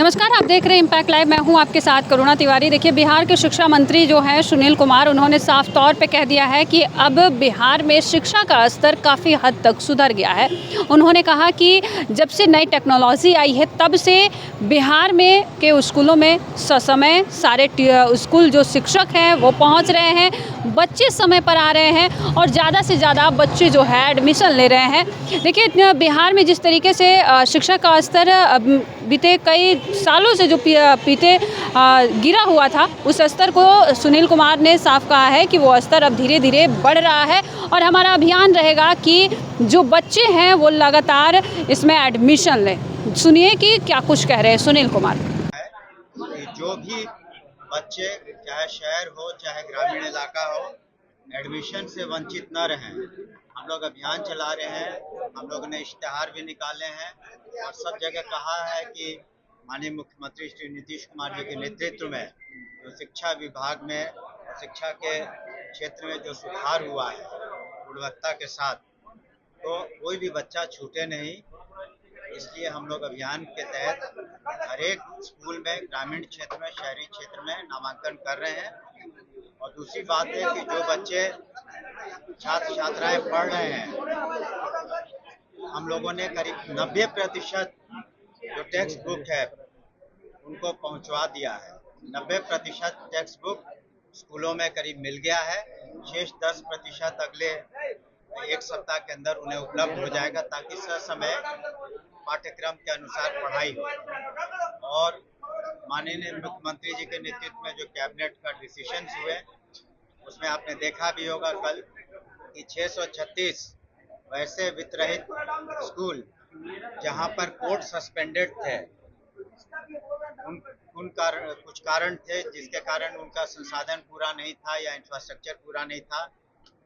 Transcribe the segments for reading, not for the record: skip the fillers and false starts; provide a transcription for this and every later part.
नमस्कार, आप देख रहे हैं इम्पैक्ट लाइव। मैं हूं आपके साथ करुणा तिवारी। देखिए, बिहार के शिक्षा मंत्री जो हैं सुनील कुमार, उन्होंने साफ तौर पे कह दिया है कि अब बिहार में शिक्षा का स्तर काफ़ी हद तक सुधर गया है। उन्होंने कहा कि जब से नई टेक्नोलॉजी आई है तब से बिहार में के स्कूलों में ससमय सारे स्कूल जो शिक्षक हैं वो पहुँच रहे हैं, बच्चे समय पर आ रहे हैं और ज़्यादा से ज़्यादा बच्चे जो है एडमिशन ले रहे हैं। देखिए, बिहार में जिस तरीके से शिक्षा का स्तर बीते कई सालों से जो पीछे गिरा हुआ था, उस स्तर को सुनील कुमार ने साफ कहा है कि वो स्तर अब धीरे धीरे बढ़ रहा है और हमारा अभियान रहेगा कि जो बच्चे हैं वो लगातार इसमें एडमिशन लें। सुनिए कि क्या कुछ कह रहे हैं सुनील कुमार। कि जो भी बच्चे चाहे शहर हो चाहे ग्रामीण इलाका हो, एडमिशन से वंचित न रहें। हम लोग अभियान चला रहे हैं, हम लोग ने इश्तिहार भी निकाले हैं और सब जगह कहा है कि माननीय मुख्यमंत्री श्री नीतीश कुमार जी के नेतृत्व में जो शिक्षा विभाग में और शिक्षा के क्षेत्र में जो सुधार हुआ है गुणवत्ता के साथ, तो कोई भी बच्चा छूटे नहीं। इसलिए हम लोग अभियान के तहत हर एक स्कूल में ग्रामीण क्षेत्र में शहरी क्षेत्र में नामांकन कर रहे हैं। और दूसरी बात है कि जो बच्चे छात्र छात्राएं पढ़ रहे हैं, हम लोगों ने करीब 90% जो टेक्स्ट बुक है उनको पहुंचवा दिया है। 90% टेक्स्ट बुक स्कूलों में करीब मिल गया है। शेष 10% अगले एक सप्ताह के अंदर उन्हें उपलब्ध हो जाएगा ताकि समय पाठ्यक्रम के अनुसार पढ़ाई हो। और माननीय मुख्यमंत्री जी के नेतृत्व में जो कैबिनेट का डिसीजंस हुए, उसमें आपने देखा भी होगा कल कि 636 वैसे वित्तरहित स्कूल जहां पर कोर्ट सस्पेंडेड थे, कुछ कारण थे जिसके कारण उनका संसाधन पूरा नहीं था या इंफ्रास्ट्रक्चर पूरा नहीं था।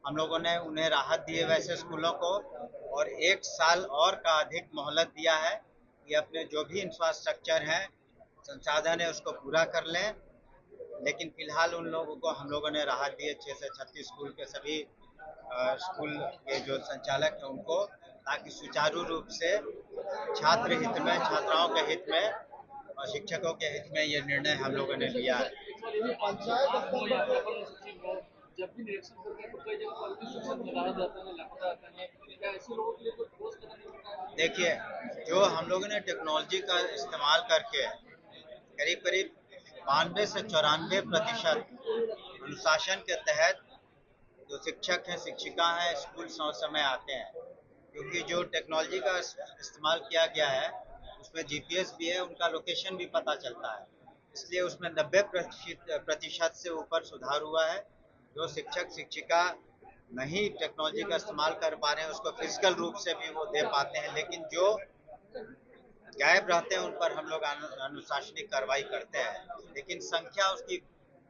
हम लोगों ने उन्हें राहत दी है वैसे स्कूलों को और 1 साल और का अधिक मोहलत दिया है कि अपने जो भी इंफ्रास्ट्रक्चर है, संसाधन है, उसको पूरा कर लें। लेकिन फिलहाल उन लोगों को हम लोगों ने राहत दी है, 636 स्कूल के सभी स्कूल के जो संचालक हैं उनको, ताकि सुचारू रूप से छात्र हित में, छात्राओं के हित में और शिक्षकों के हित में ये निर्णय हम लोगों ने लिया है। जब भी निरीक्षण करते हैं तो कई जगह पर भी शिक्षक लगाया जाता है, लापता आता है, क्या ऐसे लोगों के लिए कोई ठोस कदम उठाया है? देखिए, जो हम लोगों ने टेक्नोलॉजी का इस्तेमाल करके करीब करीब 92 से 94% अनुशासन के तहत जो शिक्षक हैं, शिक्षिका हैं, स्कूल समय आते हैं। क्योंकि जो टेक्नोलॉजी का इस्तेमाल किया गया है उसमें जीपीएस भी है, उनका लोकेशन भी पता चलता है। इसलिए उसमें 90% से ऊपर सुधार हुआ है। जो शिक्षक शिक्षिका नहीं टेक्नोलॉजी का इस्तेमाल कर पा रहे हैं उसको फिजिकल रूप से भी वो दे पाते हैं, लेकिन जो गायब रहते हैं उन पर हम लोग अनुशासनिक कार्रवाई करते हैं। लेकिन संख्या उसकी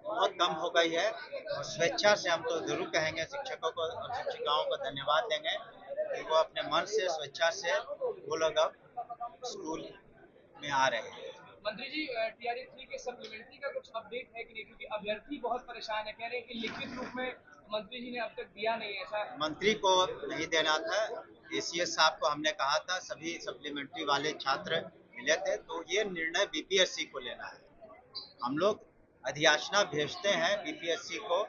बहुत कम हो गई है और स्वेच्छा से हम तो जरूर कहेंगे शिक्षकों को और शिक्षिकाओं को धन्यवाद देंगे कि वो अपने मन से स्वेच्छा से वो लोग अब स्कूल में आ रहे हैं। मंत्री जी, टीआरई 3 के सप्लीमेंट्री का कुछ अपडेट है कि नहीं? क्योंकि अभ्यर्थी बहुत परेशान है, कह रहे हैं कि लिखित रूप में मंत्री जी ने अब तक दिया नहीं। ऐसा मंत्री को नहीं देना था, एसीएस साहब को हमने कहा था, सभी सप्लीमेंट्री वाले छात्र मिले थे, तो ये निर्णय बीपीएससी को लेना है। हम लोग अधियाचना भेजते हैं बीपीएससी को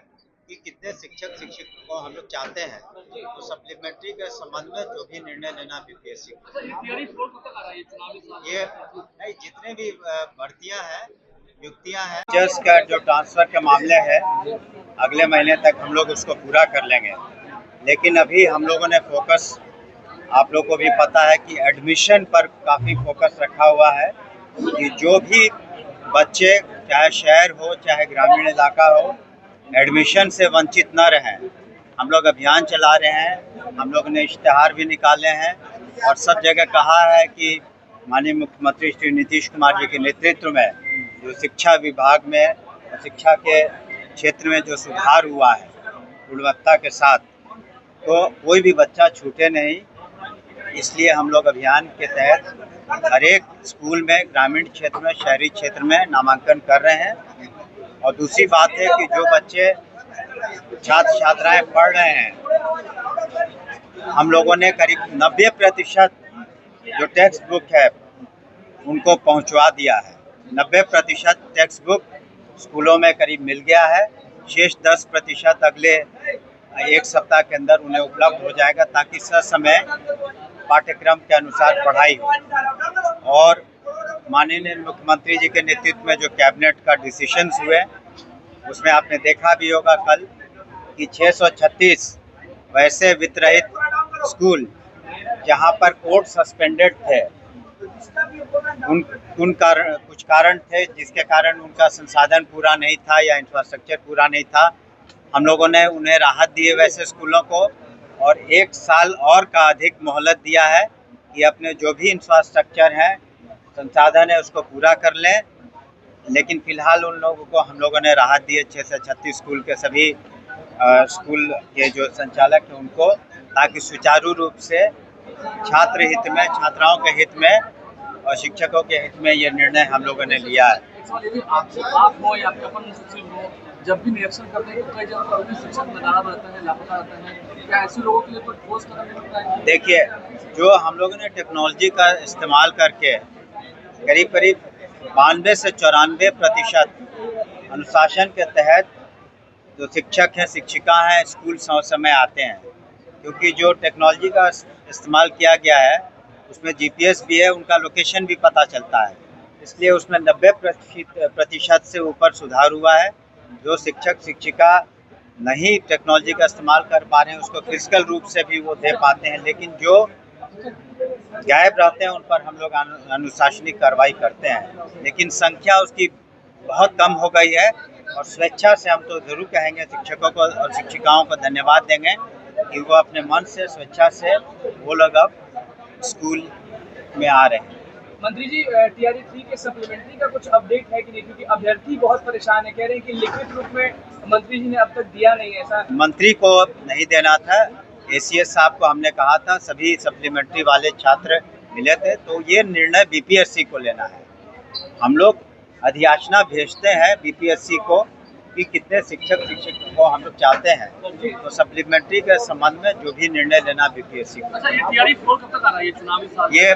कि कितने शिक्षक शिक्षकों हम लोग चाहते हैं, तो सप्लीमेंट्री के संबंध में जो भी निर्णय लेना बीपीएससी को। ये नहीं, जितने भी भर्तियां हैं, नियुक्तियां हैं, टीचर्स का जो ट्रांसफर के मामले हैं, अगले महीने तक हम लोग उसको पूरा कर लेंगे। लेकिन अभी हम लोगों ने फोकस, आप लोगों को भी पता है कि एडमिशन पर काफ़ी फोकस रखा हुआ है कि जो भी बच्चे चाहे शहर हो चाहे ग्रामीण इलाका हो, एडमिशन से वंचित न रहें। हम लोग अभियान चला रहे हैं, हम लोग ने इश्तिहार भी निकाले हैं और सब जगह कहा है कि माननीय मुख्यमंत्री श्री नीतीश कुमार जी के नेतृत्व में जो शिक्षा विभाग में और शिक्षा के क्षेत्र में जो सुधार हुआ है गुणवत्ता के साथ, तो कोई भी बच्चा छूटे नहीं। इसलिए हम लोग अभियान के तहत हर एक स्कूल में ग्रामीण क्षेत्र में शहरी क्षेत्र में नामांकन कर रहे हैं। और दूसरी बात है कि जो बच्चे छात्र छात्राएं पढ़ रहे हैं, हम लोगों ने करीब 90% जो टेक्स्ट बुक है उनको पहुंचवा दिया है। 90% टेक्स्ट बुक स्कूलों में करीब मिल गया है। शेष 10% अगले एक सप्ताह के अंदर उन्हें उपलब्ध हो जाएगा, ताकि ससमय पाठ्यक्रम के अनुसार पढ़ाई हो। और माननीय मुख्यमंत्री जी के नेतृत्व में जो कैबिनेट का डिसीजंस हुए, उसमें आपने देखा भी होगा कल कि 636 वैसे वित्तरहित स्कूल जहां पर कोर्ट सस्पेंडेड थे, कुछ कारण थे जिसके कारण उनका संसाधन पूरा नहीं था या इंफ्रास्ट्रक्चर पूरा नहीं था। हम लोगों ने उन्हें राहत दी है वैसे स्कूलों को, और 1 साल और का अधिक मोहलत दिया है कि अपने जो भी इंफ्रास्ट्रक्चर है, संसाधन है, उसको पूरा कर लें। लेकिन फिलहाल उन लोगों को हम लोगों ने राहत दी है, 636 स्कूल के सभी स्कूल के जो संचालक हैं उनको, ताकि सुचारू रूप से छात्र हित में, छात्राओं के हित में और शिक्षकों के हित में ये निर्णय हम लोगों ने लिया है। आप हो या आपके अपन सचिव हो, जब भी निरीक्षण करते हैं तो कई जगह पर शिक्षक नाराज रहता है, लापता रहता है, क्या ऐसे लोगों के लिए कोई ठोस कदम उठता है? देखिए, जो हम लोगों ने टेक्नोलॉजी का इस्तेमाल करके करीब 92 से 94% अनुशासन के तहत जो शिक्षक हैं, शिक्षिका हैं, स्कूल समय आते हैं। क्योंकि जो टेक्नोलॉजी का इस्तेमाल किया गया है उसमें GPS भी है, उनका लोकेशन भी पता चलता है, इसलिए उसमें 90% से ऊपर सुधार हुआ है। जो शिक्षक शिक्षिका नहीं टेक्नोलॉजी का इस्तेमाल कर पा रहे हैं उसको फिजिकल रूप से भी वो दे पाते हैं, लेकिन जो गायब रहते हैं उन पर हम लोग अनुशासनिक कार्रवाई करते हैं। लेकिन संख्या उसकी बहुत कम हो गई है, और स्वेच्छा से हम तो ज़रूर कहेंगे शिक्षकों को और शिक्षिकाओं को धन्यवाद देंगे कि वो अपने मन से, स्वेच्छा से वो लोग अब स्कूल में आ रहे हैं। मंत्री जी, TRE 3 के सप्लीमेंट्री का कुछ अपडेट है कि नहीं? क्योंकि अभ्यर्थी बहुत परेशान है, कह रहे हैं कि लिखित रूप में मंत्री जी ने अब तक दिया नहीं है। ऐसा मंत्री को नहीं देना था, ACS साहब को हमने कहा था, सभी सप्लीमेंट्री वाले छात्र मिले थे, तो ये निर्णय BPSC को लेना है। हम लोग अधियाचना भेजते हैं BPSC को कि कितने शिक्षक शिक्षकों को हम लोग चाहते हैं, तो सप्लीमेंट्री के संबंध में जो भी निर्णय लेना BPSC को। अच्छा, ये TRE 4 कब तक आ रहा है? ये चुनावी साल ये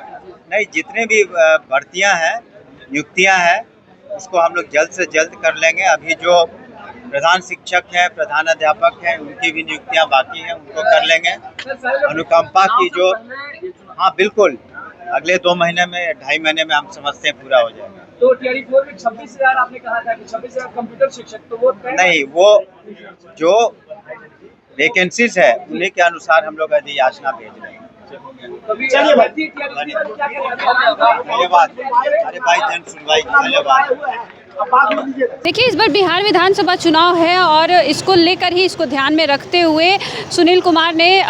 नहीं, जितने भी भर्तियां हैं, नियुक्तियां हैं, उसको हम लोग जल्द से जल्द कर लेंगे। अभी जो प्रधान शिक्षक हैं, प्रधान अध्यापक हैं, उनकी भी नियुक्तियां बाकी हैं, उनको कर लेंगे। अनुकंपा की जो, हाँ बिल्कुल, अगले 2 महीने में, 2.5 महीने में हम समझते हैं पूरा हो जाएगा। तो TRE 4 में 26,000 आपने कहा था कि 26,000 कंप्यूटर शिक्षक, तो वो नहीं, वो जो वैकेंसीज है उन्हीं के अनुसार हम लोग अधियाचना भेज रहे हैं। धन्यवाद। अरे भाई, जन सुनवाई, धन्यवाद। देखिए, इस बार बिहार विधानसभा चुनाव है और इसको लेकर ही, इसको ध्यान में रखते हुए सुनील कुमार ने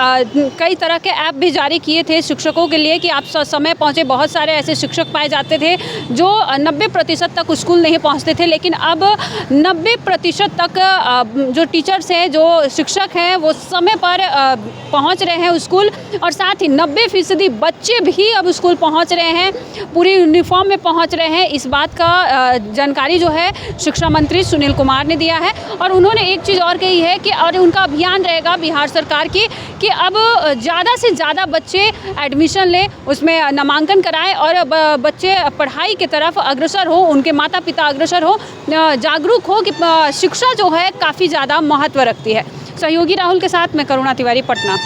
कई तरह के ऐप भी जारी किए थे शिक्षकों के लिए कि आप समय पहुंचे। बहुत सारे ऐसे शिक्षक पाए जाते थे जो 90% तक स्कूल नहीं पहुंचते थे, लेकिन अब 90% तक जो टीचर्स हैं, जो शिक्षक हैं, वो समय पर पहुंच रहे हैं स्कूल, और साथ ही 90% बच्चे भी अब स्कूल पहुँच रहे हैं, पूरी यूनिफॉर्म में पहुँच रहे हैं। इस बात का जानकारी जो है शिक्षा मंत्री सुनील कुमार ने दिया है, और उन्होंने एक चीज़ और कही है कि और उनका अभियान रहेगा बिहार सरकार की कि अब ज़्यादा से ज़्यादा बच्चे एडमिशन लें, उसमें नामांकन कराएं और बच्चे पढ़ाई की तरफ अग्रसर हो, उनके माता पिता अग्रसर हो, जागरूक हो कि शिक्षा जो है काफ़ी ज़्यादा महत्व रखती है। सहयोगी राहुल के साथ मैं करुणा तिवारी, पटना।